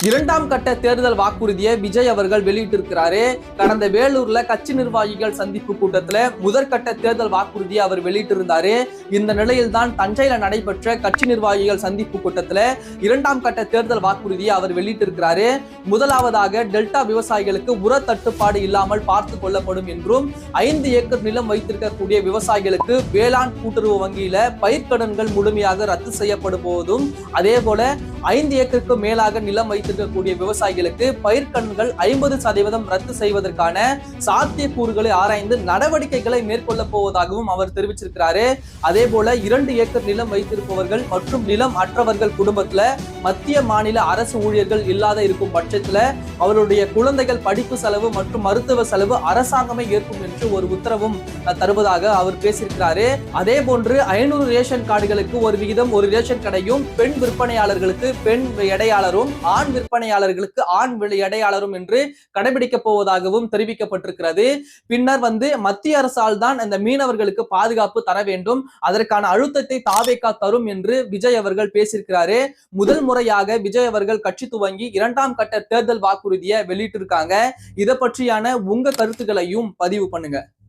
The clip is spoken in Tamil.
இரண்டாம் கட்ட தேர்தல் வாக்குறுதியை விஜய் அவர்கள் வெளியிட்டிருக்கிறாரு. கடந்த வேலூர்ல கட்சி நிர்வாகிகள் சந்திப்பு கூட்டத்துல முதற்கட்ட தேர்தல் வாக்குறுதியை அவர் வெளியிட்டிருந்தாரு. இந்த நிலையில் தான் தஞ்சையில நடைபெற்ற கட்சி நிர்வாகிகள் சந்திப்பு கூட்டத்துல இரண்டாம் கட்ட தேர்தல் வாக்குறுதியை அவர் வெளியிட்டிருக்கிறாரு. முதலாவதாக டெல்டா விவசாயிகளுக்கு உர தட்டுப்பாடு இல்லாமல் பார்த்து கொள்ளப்படும் என்றும் 5 ஏக்கர் நிலம் வைத்திருக்கக்கூடிய விவசாயிகளுக்கு வேளாண் கூட்டுறவு வங்கியில பயிர்க்கடன்கள் முழுமையாக ரத்து செய்யப்படும் போதும், அதே போல 5 ஏக்கருக்கு மேலாக நிலம் வைத்திருக்கக்கூடிய விவசாயிகளுக்கு பயிர்க்கடன்கள் 50% ரத்து செய்வதற்கான சாத்தியக்கூறுகளை ஆராய்ந்து நடவடிக்கைகளை மேற்கொள்ள போவதாகவும் அவர் தெரிவிச்சிருக்கிறாரு. அதே போல 2 ஏக்கர் நிலம் வைத்திருப்பவர்கள் மற்றும் நிலம் அற்றவர்கள் குடும்பத்துல மத்திய மாநில அரசு ஊழியர்கள் இல்லாத இருக்கும் பட்சத்துல அவருடைய குழந்தைகள் படிப்பு செலவு மற்றும் மருத்துவ செலவு அரசாங்கமே ஏற்கும் என்று ஒரு உத்தரவும் தருவதாக அவர் பேசியிருக்கிறாரு. அதே போன்று 500 ரேஷன் கார்டுகளுக்கு ஒரு விகிதம் ஒரு ரேஷன் கடையும், பெண் விற்பனையாளர்களுக்கு பெண் எடையாளரும், ஆண் விற்பனையாளர்களுக்கு ஆண் எடையாளரும் என்று கடைபிடிக்க போவதாகவும் தெரிவிக்கப்பட்டிருக்கிறது. பின்னர் மத்திய அரசால் தான் இந்த மீனவர்களுக்கு பாதுகாப்பு தர வேண்டும், அதற்கான அழுத்தத்தை தாவேகா தரும் என்று விஜய் அவர்கள் பேசியிருக்கிறாரு. முதல் முறையாக விஜய் அவர்கள் கட்சி துவங்கி 2ஆம் கட்ட தேர்தல் வாக்குறுதியை வெளியிட்டிருக்காங்க. இதை பற்றியான உங்க கருத்துக்களையும் பதிவு பண்ணுங்க.